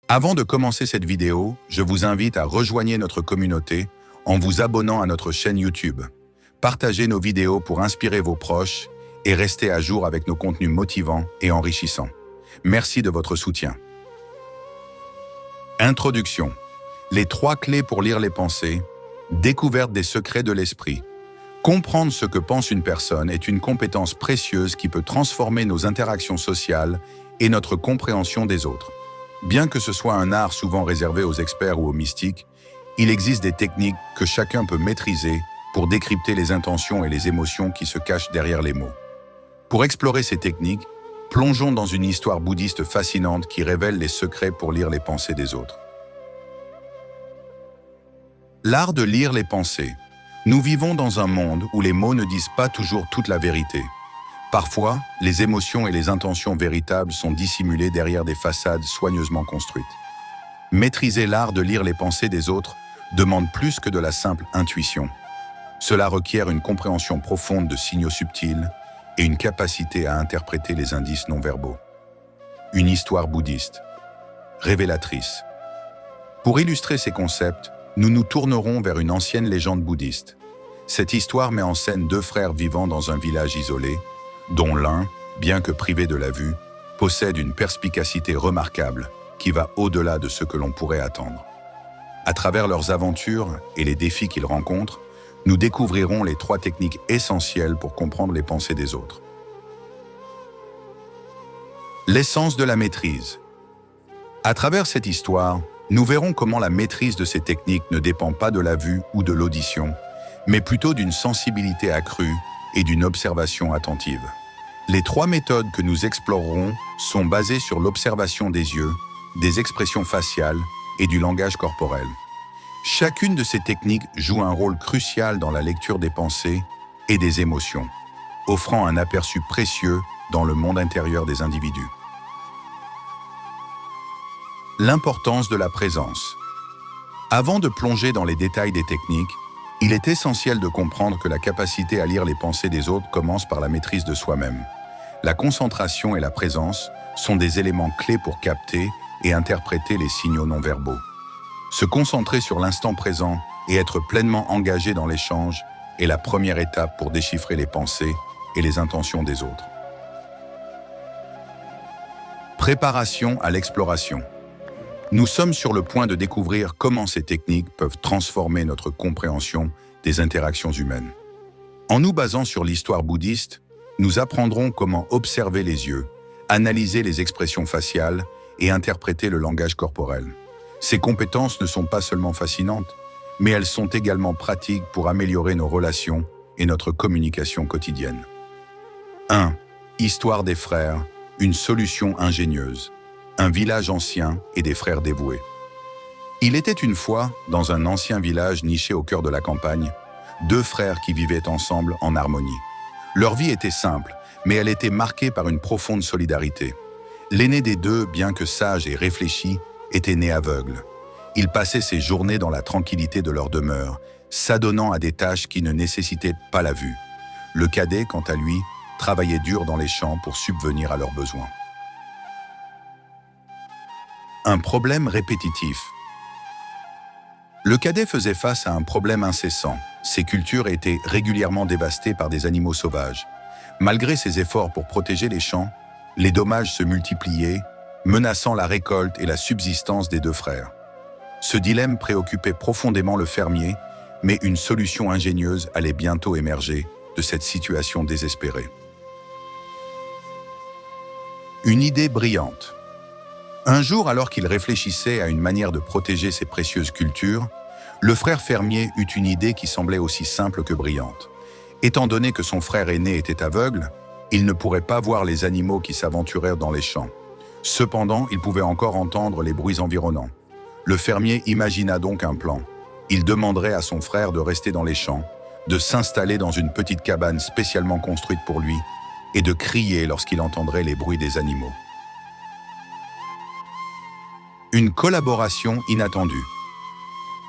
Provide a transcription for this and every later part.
Avant de commencer cette vidéo, je vous invite à rejoindre notre communauté en vous abonnant à notre chaîne YouTube. Partagez nos vidéos pour inspirer vos proches et rester à jour avec nos contenus motivants et enrichissants. Merci de votre soutien. Introduction. Les 3 clés pour lire les pensées. Découverte des secrets de l'esprit. Comprendre ce que pense une personne est une compétence précieuse qui peut transformer nos interactions sociales et notre compréhension des autres. Bien que ce soit un art souvent réservé aux experts ou aux mystiques, il existe des techniques que chacun peut maîtriser pour décrypter les intentions et les émotions qui se cachent derrière les mots. Pour explorer ces techniques, plongeons dans une histoire bouddhiste fascinante qui révèle les secrets pour lire les pensées des autres. L'art de lire les pensées. Nous vivons dans un monde où les mots ne disent pas toujours toute la vérité. Parfois, les émotions et les intentions véritables sont dissimulées derrière des façades soigneusement construites. Maîtriser l'art de lire les pensées des autres demande plus que de la simple intuition. Cela requiert une compréhension profonde de signaux subtils et une capacité à interpréter les indices non-verbaux. Une histoire bouddhiste, révélatrice. Pour illustrer ces concepts, nous nous tournerons vers une ancienne légende bouddhiste. Cette histoire met en scène 2 frères vivant dans un village isolé, dont l'un, bien que privé de la vue, possède une perspicacité remarquable qui va au-delà de ce que l'on pourrait attendre. À travers leurs aventures et les défis qu'ils rencontrent, nous découvrirons les 3 techniques essentielles pour comprendre les pensées des autres. L'essence de la maîtrise. À travers cette histoire, nous verrons comment la maîtrise de ces techniques ne dépend pas de la vue ou de l'audition, mais plutôt d'une sensibilité accrue et d'une observation attentive. Les 3 méthodes que nous explorerons sont basées sur l'observation des yeux, des expressions faciales et du langage corporel. Chacune de ces techniques joue un rôle crucial dans la lecture des pensées et des émotions, offrant un aperçu précieux dans le monde intérieur des individus. L'importance de la présence. Avant de plonger dans les détails des techniques, il est essentiel de comprendre que la capacité à lire les pensées des autres commence par la maîtrise de soi-même. La concentration et la présence sont des éléments clés pour capter et interpréter les signaux non-verbaux. Se concentrer sur l'instant présent et être pleinement engagé dans l'échange est la première étape pour déchiffrer les pensées et les intentions des autres. Préparation à l'exploration. Nous sommes sur le point de découvrir comment ces techniques peuvent transformer notre compréhension des interactions humaines. En nous basant sur l'histoire bouddhiste, nous apprendrons comment observer les yeux, analyser les expressions faciales et interpréter le langage corporel. Ces compétences ne sont pas seulement fascinantes, mais elles sont également pratiques pour améliorer nos relations et notre communication quotidienne. 1. Histoire des frères, une solution ingénieuse. Un village ancien et des frères dévoués. Il était une fois, dans un ancien village niché au cœur de la campagne, 2 frères qui vivaient ensemble en harmonie. Leur vie était simple, mais elle était marquée par une profonde solidarité. L'aîné des 2, bien que sage et réfléchi, était né aveugle. Il passait ses journées dans la tranquillité de leur demeure, s'adonnant à des tâches qui ne nécessitaient pas la vue. Le cadet, quant à lui, travaillait dur dans les champs pour subvenir à leurs besoins. Un problème répétitif. Le cadet faisait face à un problème incessant. Ses cultures étaient régulièrement dévastées par des animaux sauvages. Malgré ses efforts pour protéger les champs, les dommages se multipliaient, menaçant la récolte et la subsistance des 2 frères. Ce dilemme préoccupait profondément le fermier, mais une solution ingénieuse allait bientôt émerger de cette situation désespérée. Une idée brillante. Un jour, alors qu'il réfléchissait à une manière de protéger ses précieuses cultures, le frère fermier eut une idée qui semblait aussi simple que brillante. Étant donné que son frère aîné était aveugle, il ne pourrait pas voir les animaux qui s'aventurèrent dans les champs. Cependant, il pouvait encore entendre les bruits environnants. Le fermier imagina donc un plan. Il demanderait à son frère de rester dans les champs, de s'installer dans une petite cabane spécialement construite pour lui et de crier lorsqu'il entendrait les bruits des animaux. Une collaboration inattendue.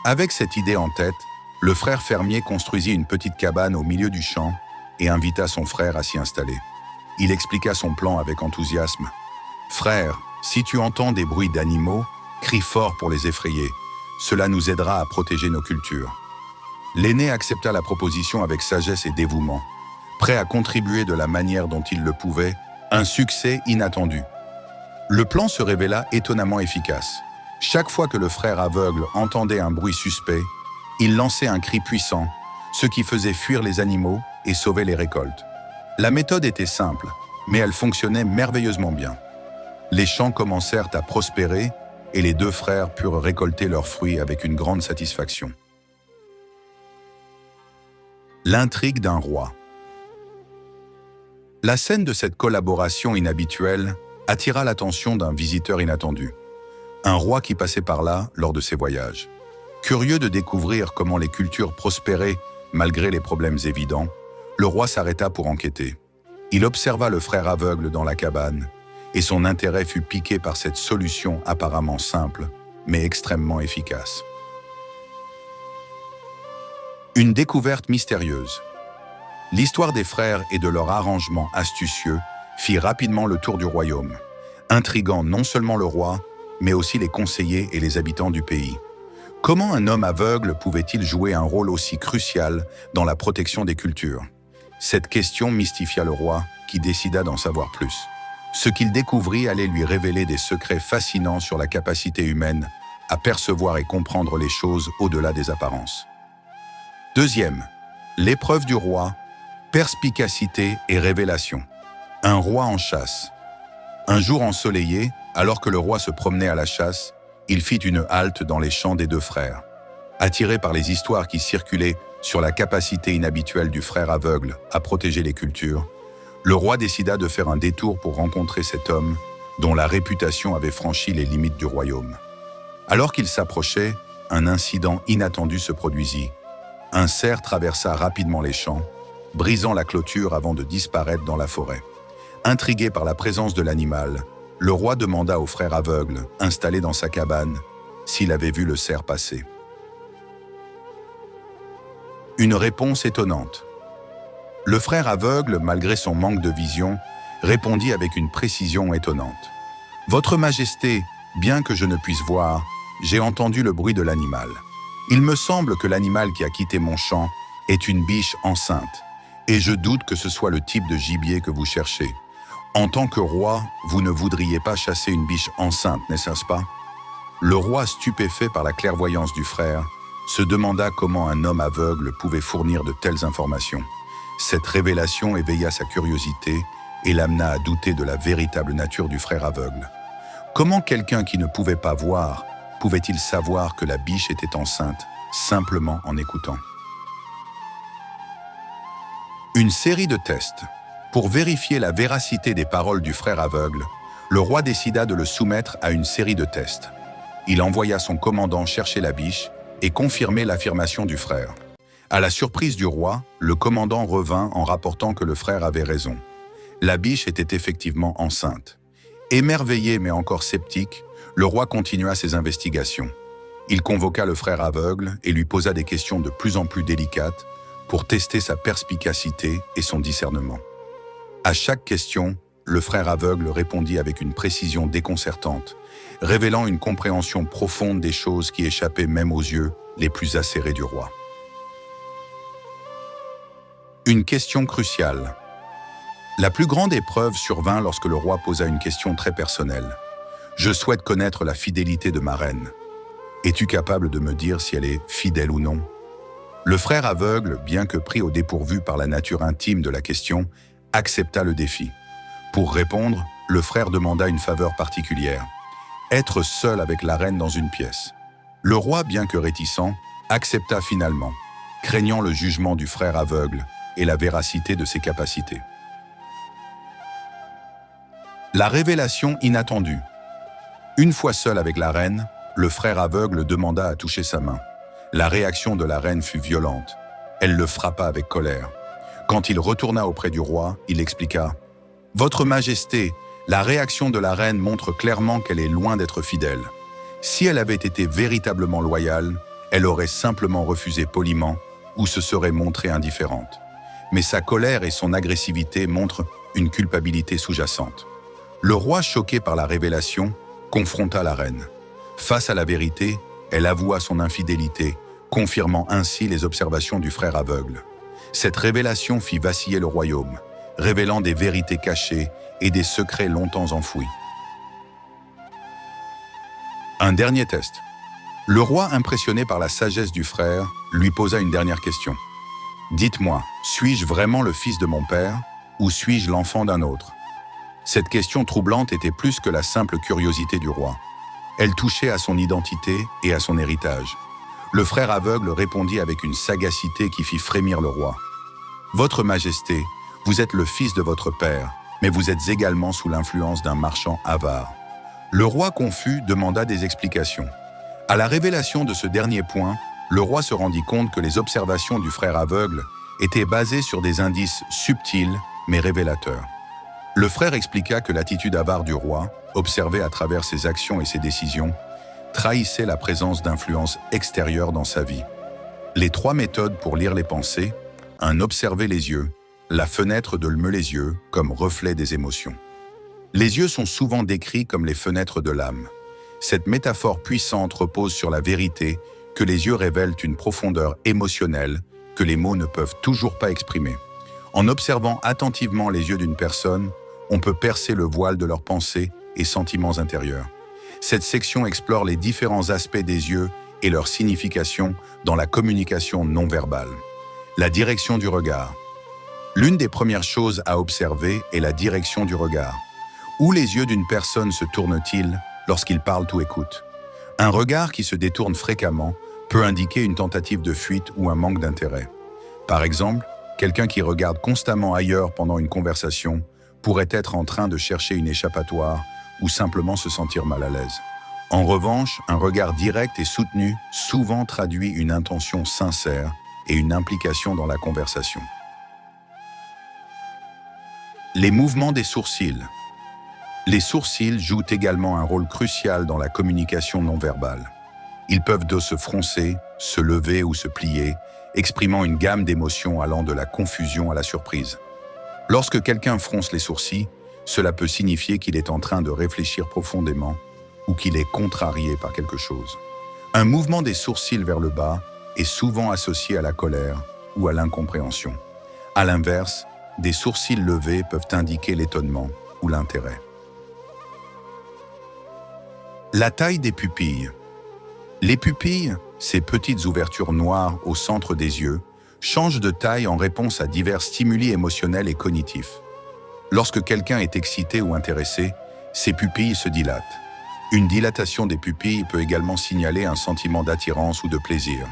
Avec cette idée en tête, le frère fermier construisit une petite cabane au milieu du champ et invita son frère à s'y installer. Il expliqua son plan avec enthousiasme. « Frère, si tu entends des bruits d'animaux, crie fort pour les effrayer. Cela nous aidera à protéger nos cultures. L'aîné accepta la proposition avec sagesse et dévouement, prêt à contribuer de la manière dont il le pouvait, un succès inattendu. Le plan se révéla étonnamment efficace. Chaque fois que le frère aveugle entendait un bruit suspect, il lançait un cri puissant, ce qui faisait fuir les animaux et sauver les récoltes. La méthode était simple, mais elle fonctionnait merveilleusement bien. Les champs commencèrent à prospérer et les deux frères purent récolter leurs fruits avec une grande satisfaction. L'intrigue d'un roi. La scène de cette collaboration inhabituelle attira l'attention d'un visiteur inattendu, un roi qui passait par là lors de ses voyages. Curieux de découvrir comment les cultures prospéraient malgré les problèmes évidents, le roi s'arrêta pour enquêter. Il observa le frère aveugle dans la cabane, et son intérêt fut piqué par cette solution apparemment simple, mais extrêmement efficace. Une découverte mystérieuse. L'histoire des frères et de leur arrangement astucieux fit rapidement le tour du royaume, intriguant non seulement le roi, mais aussi les conseillers et les habitants du pays. Comment un homme aveugle pouvait-il jouer un rôle aussi crucial dans la protection des cultures? Cette question mystifia le roi, qui décida d'en savoir plus. Ce qu'il découvrit allait lui révéler des secrets fascinants sur la capacité humaine à percevoir et comprendre les choses au-delà des apparences. Deuxième, l'épreuve du roi, perspicacité et révélation. Un roi en chasse. Un jour ensoleillé, alors que le roi se promenait à la chasse, il fit une halte dans les champs des deux frères. Attiré par les histoires qui circulaient sur la capacité inhabituelle du frère aveugle à protéger les cultures, le roi décida de faire un détour pour rencontrer cet homme dont la réputation avait franchi les limites du royaume. Alors qu'il s'approchait, un incident inattendu se produisit. Un cerf traversa rapidement les champs, brisant la clôture avant de disparaître dans la forêt. Intrigué par la présence de l'animal, le roi demanda au frère aveugle, installé dans sa cabane, s'il avait vu le cerf passer. Une réponse étonnante. Le frère aveugle, malgré son manque de vision, répondit avec une précision étonnante. « Votre Majesté, bien que je ne puisse voir, j'ai entendu le bruit de l'animal. Il me semble que l'animal qui a quitté mon champ est une biche enceinte, et je doute que ce soit le type de gibier que vous cherchez. En tant que roi, vous ne voudriez pas chasser une biche enceinte, n'est-ce pas ?» Le roi, stupéfait par la clairvoyance du frère, se demanda comment un homme aveugle pouvait fournir de telles informations. Cette révélation éveilla sa curiosité et l'amena à douter de la véritable nature du frère aveugle. Comment quelqu'un qui ne pouvait pas voir pouvait-il savoir que la biche était enceinte, simplement en écoutant? Une série de tests. Pour vérifier la véracité des paroles du frère aveugle, le roi décida de le soumettre à une série de tests. Il envoya son commandant chercher la biche et confirmer l'affirmation du frère. À la surprise du roi, le commandant revint en rapportant que le frère avait raison. La biche était effectivement enceinte. Émerveillé mais encore sceptique, le roi continua ses investigations. Il convoqua le frère aveugle et lui posa des questions de plus en plus délicates pour tester sa perspicacité et son discernement. À chaque question, le frère aveugle répondit avec une précision déconcertante, révélant une compréhension profonde des choses qui échappaient même aux yeux les plus acérés du roi. Une question cruciale. La plus grande épreuve survint lorsque le roi posa une question très personnelle. « Je souhaite connaître la fidélité de ma reine. Es-tu capable de me dire si elle est fidèle ou non ?» Le frère aveugle, bien que pris au dépourvu par la nature intime de la question, accepta le défi. Pour répondre, le frère demanda une faveur particulière. Être seul avec la reine dans une pièce. Le roi, bien que réticent, accepta finalement, craignant le jugement du frère aveugle et la véracité de ses capacités. La révélation inattendue. Une fois seul avec la reine, le frère aveugle demanda à toucher sa main. La réaction de la reine fut violente. Elle le frappa avec colère. Quand il retourna auprès du roi, il expliqua « Votre Majesté, la réaction de la reine montre clairement qu'elle est loin d'être fidèle. Si elle avait été véritablement loyale, elle aurait simplement refusé poliment ou se serait montrée indifférente. Mais sa colère et son agressivité montrent une culpabilité sous-jacente. » Le roi, choqué par la révélation, confronta la reine. Face à la vérité, elle avoua son infidélité, confirmant ainsi les observations du frère aveugle. Cette révélation fit vaciller le royaume, révélant des vérités cachées et des secrets longtemps enfouis. Un dernier test. Le roi, impressionné par la sagesse du frère, lui posa une dernière question. « Dites-moi, suis-je vraiment le fils de mon père ou suis-je l'enfant d'un autre ?» Cette question troublante était plus que la simple curiosité du roi. Elle touchait à son identité et à son héritage. Le frère aveugle répondit avec une sagacité qui fit frémir le roi. « Votre Majesté, vous êtes le fils de votre père, mais vous êtes également sous l'influence d'un marchand avare. » Le roi confus demanda des explications. À la révélation de ce dernier point, le roi se rendit compte que les observations du frère aveugle étaient basées sur des indices subtils mais révélateurs. Le frère expliqua que l'attitude avare du roi, observée à travers ses actions et ses décisions, trahissait la présence d'influences extérieures dans sa vie. Les 3 méthodes pour lire les pensées, observer les yeux, la fenêtre de les yeux comme reflet des émotions. Les yeux sont souvent décrits comme les fenêtres de l'âme. Cette métaphore puissante repose sur la vérité que les yeux révèlent une profondeur émotionnelle que les mots ne peuvent toujours pas exprimer. En observant attentivement les yeux d'une personne, on peut percer le voile de leurs pensées et sentiments intérieurs. Cette section explore les différents aspects des yeux et leur signification dans la communication non verbale. La direction du regard. L'une des premières choses à observer est la direction du regard. Où les yeux d'une personne se tournent-ils lorsqu'il parle ou écoute? Un regard qui se détourne fréquemment peut indiquer une tentative de fuite ou un manque d'intérêt. Par exemple, quelqu'un qui regarde constamment ailleurs pendant une conversation pourrait être en train de chercher une échappatoire ou simplement se sentir mal à l'aise. En revanche, un regard direct et soutenu souvent traduit une intention sincère et une implication dans la conversation. Les mouvements des sourcils. Les sourcils jouent également un rôle crucial dans la communication non verbale. Ils peuvent se froncer, se lever ou se plier, exprimant une gamme d'émotions allant de la confusion à la surprise. Lorsque quelqu'un fronce les sourcils, cela peut signifier qu'il est en train de réfléchir profondément ou qu'il est contrarié par quelque chose. Un mouvement des sourcils vers le bas est souvent associé à la colère ou à l'incompréhension. À l'inverse, des sourcils levés peuvent indiquer l'étonnement ou l'intérêt. La taille des pupilles. Les pupilles, ces petites ouvertures noires au centre des yeux, changent de taille en réponse à divers stimuli émotionnels et cognitifs. Lorsque quelqu'un est excité ou intéressé, ses pupilles se dilatent. Une dilatation des pupilles peut également signaler un sentiment d'attirance ou de plaisir.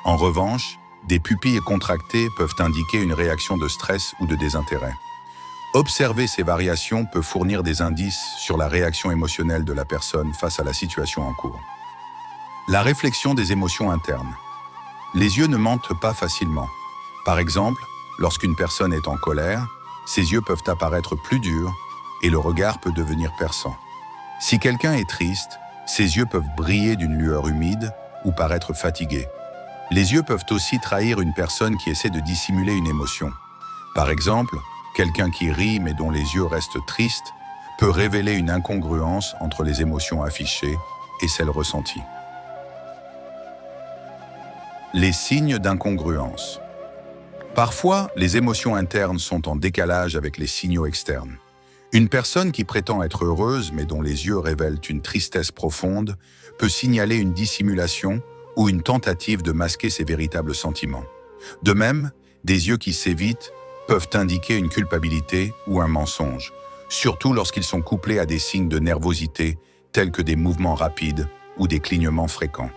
En revanche, des pupilles contractées peuvent indiquer une réaction de stress ou de désintérêt. Observer ces variations peut fournir des indices sur la réaction émotionnelle de la personne face à la situation en cours. La réflexion des émotions internes. Les yeux ne mentent pas facilement. Par exemple, lorsqu'une personne est en colère, ses yeux peuvent apparaître plus durs et le regard peut devenir perçant. Si quelqu'un est triste, ses yeux peuvent briller d'une lueur humide ou paraître fatigués. Les yeux peuvent aussi trahir une personne qui essaie de dissimuler une émotion. Par exemple, quelqu'un qui rit mais dont les yeux restent tristes peut révéler une incongruence entre les émotions affichées et celles ressenties. Les signes d'incongruence. Parfois, les émotions internes sont en décalage avec les signaux externes. Une personne qui prétend être heureuse mais dont les yeux révèlent une tristesse profonde peut signaler une dissimulation ou une tentative de masquer ses véritables sentiments. De même, des yeux qui s'évitent peuvent indiquer une culpabilité ou un mensonge, surtout lorsqu'ils sont couplés à des signes de nervosité tels que des mouvements rapides ou des clignements fréquents.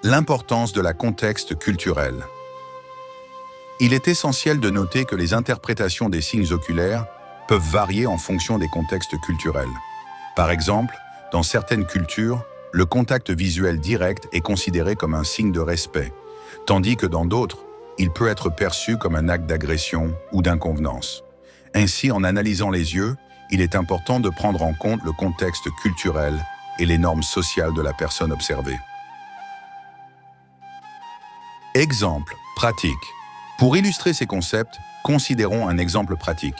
L'importance de la contexte culturel. Il est essentiel de noter que les interprétations des signes oculaires peuvent varier en fonction des contextes culturels. Par exemple, dans certaines cultures, le contact visuel direct est considéré comme un signe de respect, tandis que dans d'autres, il peut être perçu comme un acte d'agression ou d'inconvenance. Ainsi, en analysant les yeux, il est important de prendre en compte le contexte culturel et les normes sociales de la personne observée. Exemple pratique. Pour illustrer ces concepts, considérons un exemple pratique.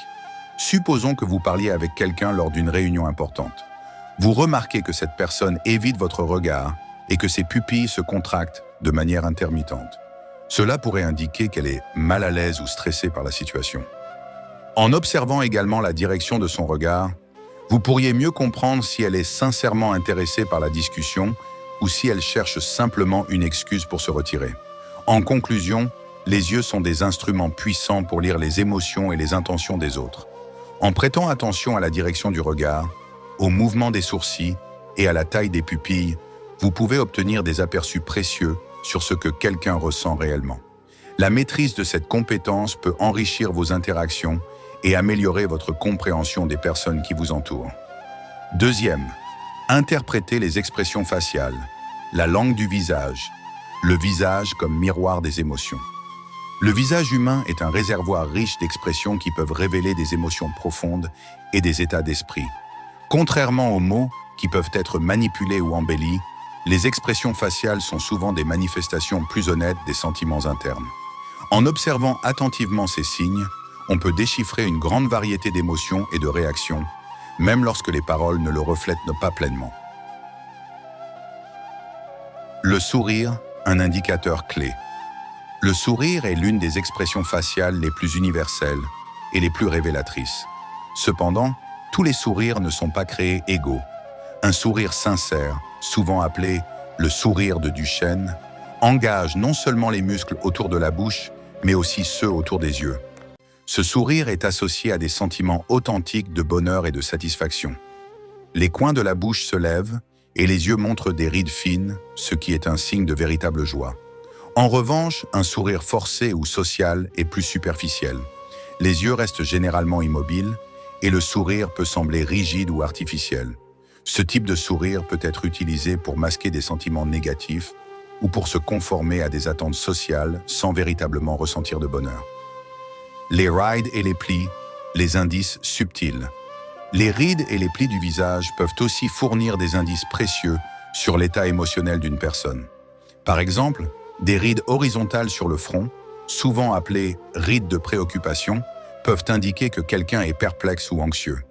Supposons que vous parliez avec quelqu'un lors d'une réunion importante. Vous remarquez que cette personne évite votre regard et que ses pupilles se contractent de manière intermittente. Cela pourrait indiquer qu'elle est mal à l'aise ou stressée par la situation. En observant également la direction de son regard, vous pourriez mieux comprendre si elle est sincèrement intéressée par la discussion ou si elle cherche simplement une excuse pour se retirer. En conclusion, les yeux sont des instruments puissants pour lire les émotions et les intentions des autres. En prêtant attention à la direction du regard, au mouvement des sourcils et à la taille des pupilles, vous pouvez obtenir des aperçus précieux sur ce que quelqu'un ressent réellement. La maîtrise de cette compétence peut enrichir vos interactions et améliorer votre compréhension des personnes qui vous entourent. Deuxième, interpréter les expressions faciales, la langue du visage, le visage comme miroir des émotions. Le visage humain est un réservoir riche d'expressions qui peuvent révéler des émotions profondes et des états d'esprit. Contrairement aux mots, qui peuvent être manipulés ou embellis, les expressions faciales sont souvent des manifestations plus honnêtes des sentiments internes. En observant attentivement ces signes, on peut déchiffrer une grande variété d'émotions et de réactions, même lorsque les paroles ne le reflètent pas pleinement. Le sourire, un indicateur clé. Le sourire est l'une des expressions faciales les plus universelles et les plus révélatrices. Cependant, tous les sourires ne sont pas créés égaux. Un sourire sincère, souvent appelé le sourire de Duchenne, engage non seulement les muscles autour de la bouche, mais aussi ceux autour des yeux. Ce sourire est associé à des sentiments authentiques de bonheur et de satisfaction. Les coins de la bouche se lèvent et les yeux montrent des rides fines, ce qui est un signe de véritable joie. En revanche, un sourire forcé ou social est plus superficiel. Les yeux restent généralement immobiles et le sourire peut sembler rigide ou artificiel. Ce type de sourire peut être utilisé pour masquer des sentiments négatifs ou pour se conformer à des attentes sociales sans véritablement ressentir de bonheur. Les rides et les plis, les indices subtils. Les rides et les plis du visage peuvent aussi fournir des indices précieux sur l'état émotionnel d'une personne. Par exemple, des rides horizontales sur le front, souvent appelées rides de préoccupation, peuvent indiquer que quelqu'un est perplexe ou anxieux.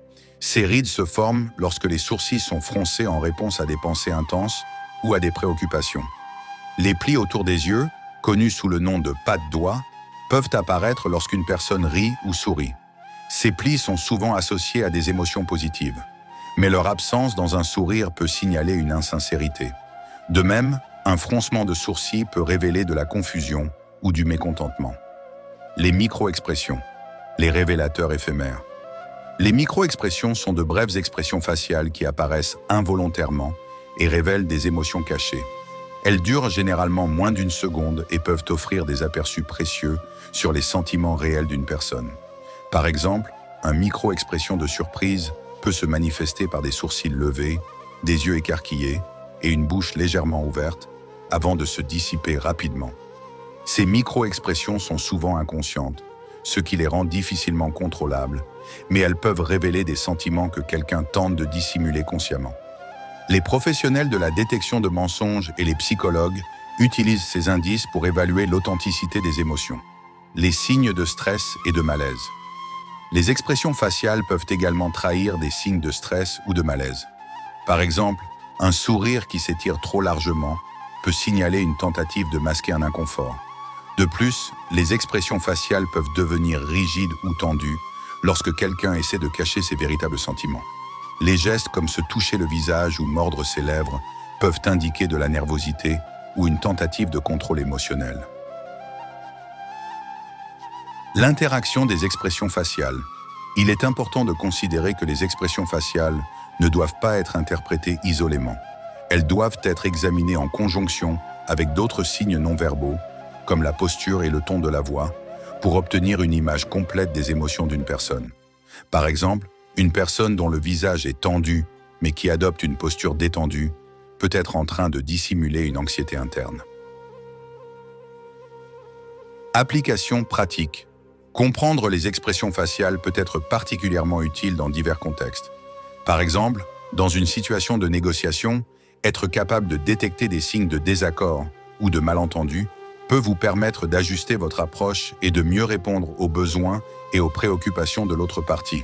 Ces rides se forment lorsque les sourcils sont froncés en réponse à des pensées intenses ou à des préoccupations. Les plis autour des yeux, connus sous le nom de pas de doigts, peuvent apparaître lorsqu'une personne rit ou sourit. Ces plis sont souvent associés à des émotions positives, mais leur absence dans un sourire peut signaler une insincérité. De même, un froncement de sourcils peut révéler de la confusion ou du mécontentement. Les micro-expressions, les révélateurs éphémères. Les micro-expressions sont de brèves expressions faciales qui apparaissent involontairement et révèlent des émotions cachées. Elles durent généralement moins d'une seconde et peuvent offrir des aperçus précieux sur les sentiments réels d'une personne. Par exemple, un micro-expression de surprise peut se manifester par des sourcils levés, des yeux écarquillés et une bouche légèrement ouverte avant de se dissiper rapidement. Ces micro-expressions sont souvent inconscientes, ce qui les rend difficilement contrôlables, mais elles peuvent révéler des sentiments que quelqu'un tente de dissimuler consciemment. Les professionnels de la détection de mensonges et les psychologues utilisent ces indices pour évaluer l'authenticité des émotions, les signes de stress et de malaise. Les expressions faciales peuvent également trahir des signes de stress ou de malaise. Par exemple, un sourire qui s'étire trop largement peut signaler une tentative de masquer un inconfort. De plus, les expressions faciales peuvent devenir rigides ou tendues lorsque quelqu'un essaie de cacher ses véritables sentiments. Les gestes comme se toucher le visage ou mordre ses lèvres peuvent indiquer de la nervosité ou une tentative de contrôle émotionnel. L'interaction des expressions faciales. Il est important de considérer que les expressions faciales ne doivent pas être interprétées isolément. Elles doivent être examinées en conjonction avec d'autres signes non-verbaux, comme la posture et le ton de la voix, pour obtenir une image complète des émotions d'une personne. Par exemple, une personne dont le visage est tendu, mais qui adopte une posture détendue, peut être en train de dissimuler une anxiété interne. Application pratique. Comprendre les expressions faciales peut être particulièrement utile dans divers contextes. Par exemple, dans une situation de négociation, être capable de détecter des signes de désaccord ou de malentendu peut vous permettre d'ajuster votre approche et de mieux répondre aux besoins et aux préoccupations de l'autre partie.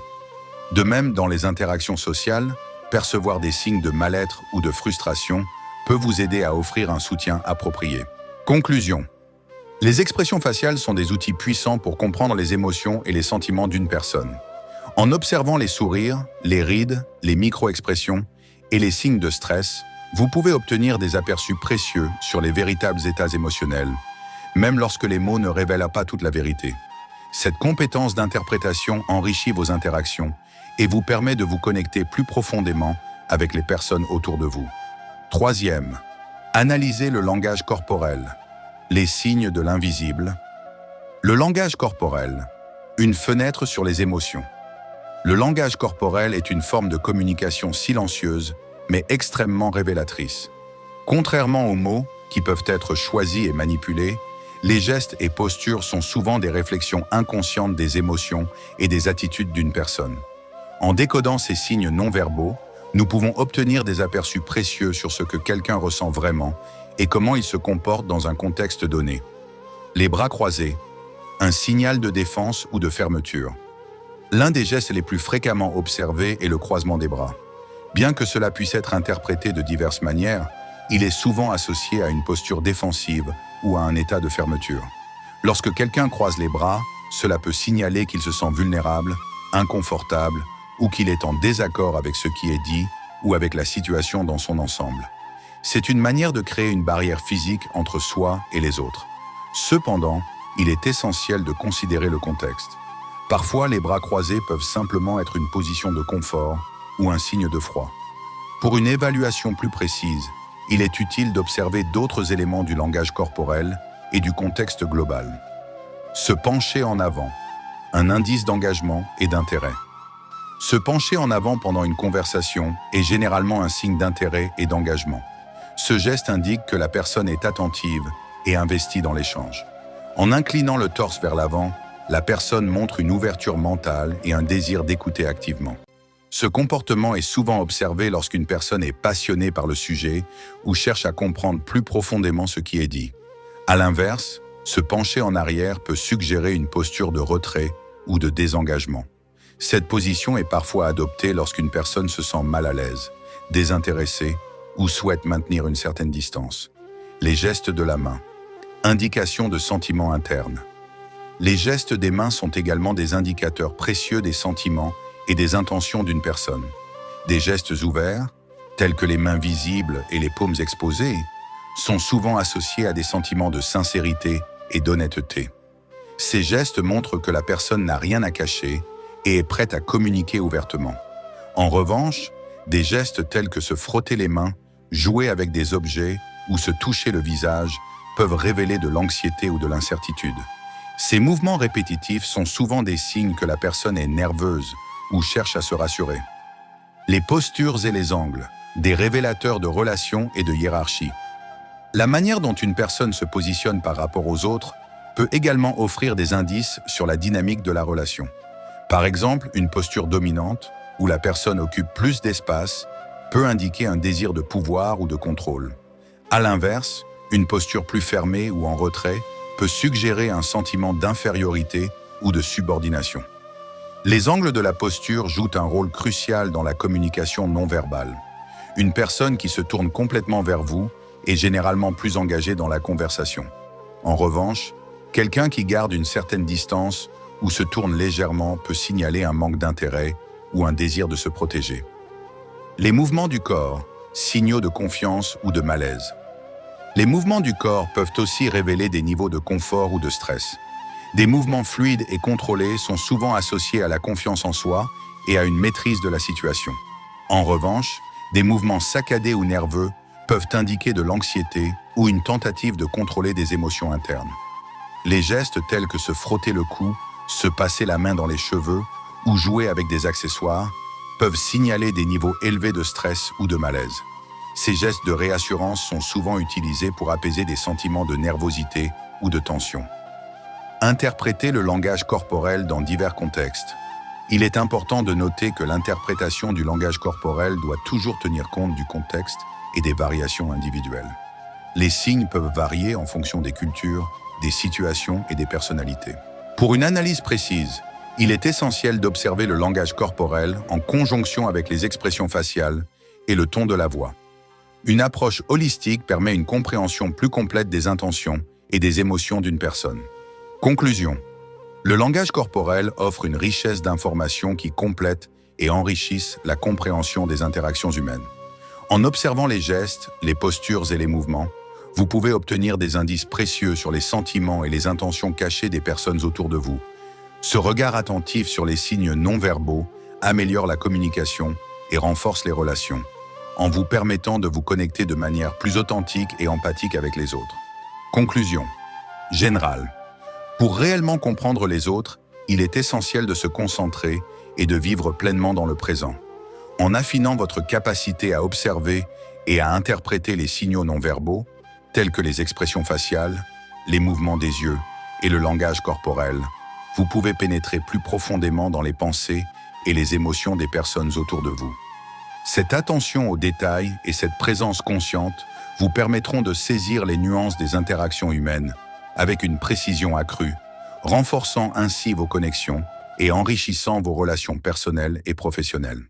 De même, dans les interactions sociales, percevoir des signes de mal-être ou de frustration peut vous aider à offrir un soutien approprié. Conclusion. Les expressions faciales sont des outils puissants pour comprendre les émotions et les sentiments d'une personne. En observant les sourires, les rides, les micro-expressions et les signes de stress, vous pouvez obtenir des aperçus précieux sur les véritables états émotionnels, même lorsque les mots ne révèlent pas toute la vérité. Cette compétence d'interprétation enrichit vos interactions et vous permet de vous connecter plus profondément avec les personnes autour de vous. Troisième, analysez le langage corporel, les signes de l'invisible. Le langage corporel, une fenêtre sur les émotions. Le langage corporel est une forme de communication silencieuse, mais extrêmement révélatrice. Contrairement aux mots, qui peuvent être choisis et manipulés, les gestes et postures sont souvent des réflexions inconscientes des émotions et des attitudes d'une personne. En décodant ces signes non-verbaux, nous pouvons obtenir des aperçus précieux sur ce que quelqu'un ressent vraiment et comment il se comporte dans un contexte donné. Les bras croisés, un signal de défense ou de fermeture. L'un des gestes les plus fréquemment observés est le croisement des bras. Bien que cela puisse être interprété de diverses manières, il est souvent associé à une posture défensive ou à un état de fermeture. Lorsque quelqu'un croise les bras, cela peut signaler qu'il se sent vulnérable, inconfortable ou qu'il est en désaccord avec ce qui est dit ou avec la situation dans son ensemble. C'est une manière de créer une barrière physique entre soi et les autres. Cependant, il est essentiel de considérer le contexte. Parfois, les bras croisés peuvent simplement être une position de confort ou un signe de froid. Pour une évaluation plus précise, il est utile d'observer d'autres éléments du langage corporel et du contexte global. Se pencher en avant, un indice d'engagement et d'intérêt. Se pencher en avant pendant une conversation est généralement un signe d'intérêt et d'engagement. Ce geste indique que la personne est attentive et investie dans l'échange. En inclinant le torse vers l'avant, la personne montre une ouverture mentale et un désir d'écouter activement. Ce comportement est souvent observé lorsqu'une personne est passionnée par le sujet ou cherche à comprendre plus profondément ce qui est dit. À l'inverse, se pencher en arrière peut suggérer une posture de retrait ou de désengagement. Cette position est parfois adoptée lorsqu'une personne se sent mal à l'aise, désintéressée ou souhaite maintenir une certaine distance. Les gestes de la main. Indication de sentiments internes. Les gestes des mains sont également des indicateurs précieux des sentiments et des intentions d'une personne. Des gestes ouverts, tels que les mains visibles et les paumes exposées, sont souvent associés à des sentiments de sincérité et d'honnêteté. Ces gestes montrent que la personne n'a rien à cacher et est prête à communiquer ouvertement. En revanche, des gestes tels que se frotter les mains, jouer avec des objets ou se toucher le visage peuvent révéler de l'anxiété ou de l'incertitude. Ces mouvements répétitifs sont souvent des signes que la personne est nerveuse ou cherche à se rassurer. Les postures et les angles, des révélateurs de relations et de hiérarchie. La manière dont une personne se positionne par rapport aux autres peut également offrir des indices sur la dynamique de la relation. Par exemple, une posture dominante, où la personne occupe plus d'espace, peut indiquer un désir de pouvoir ou de contrôle. À l'inverse, une posture plus fermée ou en retrait peut suggérer un sentiment d'infériorité ou de subordination. Les angles de la posture jouent un rôle crucial dans la communication non verbale. Une personne qui se tourne complètement vers vous est généralement plus engagée dans la conversation. En revanche, quelqu'un qui garde une certaine distance ou se tourne légèrement peut signaler un manque d'intérêt ou un désir de se protéger. Les mouvements du corps, signaux de confiance ou de malaise. Les mouvements du corps peuvent aussi révéler des niveaux de confort ou de stress. Des mouvements fluides et contrôlés sont souvent associés à la confiance en soi et à une maîtrise de la situation. En revanche, des mouvements saccadés ou nerveux peuvent indiquer de l'anxiété ou une tentative de contrôler des émotions internes. Les gestes tels que se frotter le cou, se passer la main dans les cheveux ou jouer avec des accessoires peuvent signaler des niveaux élevés de stress ou de malaise. Ces gestes de réassurance sont souvent utilisés pour apaiser des sentiments de nervosité ou de tension. Interpréter le langage corporel dans divers contextes. Il est important de noter que l'interprétation du langage corporel doit toujours tenir compte du contexte et des variations individuelles. Les signes peuvent varier en fonction des cultures, des situations et des personnalités. Pour une analyse précise, Il est essentiel d'observer le langage corporel en conjonction avec les expressions faciales et le ton de la voix. Une approche holistique permet une compréhension plus complète des intentions et des émotions d'une personne. Conclusion. Le langage corporel offre une richesse d'informations qui complètent et enrichissent la compréhension des interactions humaines. En observant les gestes, les postures et les mouvements, vous pouvez obtenir des indices précieux sur les sentiments et les intentions cachées des personnes autour de vous. Ce regard attentif sur les signes non-verbaux améliore la communication et renforce les relations, en vous permettant de vous connecter de manière plus authentique et empathique avec les autres. Conclusion. Générale. Pour réellement comprendre les autres, il est essentiel de se concentrer et de vivre pleinement dans le présent. En affinant votre capacité à observer et à interpréter les signaux non-verbaux, tels que les expressions faciales, les mouvements des yeux et le langage corporel, vous pouvez pénétrer plus profondément dans les pensées et les émotions des personnes autour de vous. Cette attention aux détails et cette présence consciente vous permettront de saisir les nuances des interactions humaines avec une précision accrue, renforçant ainsi vos connexions et enrichissant vos relations personnelles et professionnelles.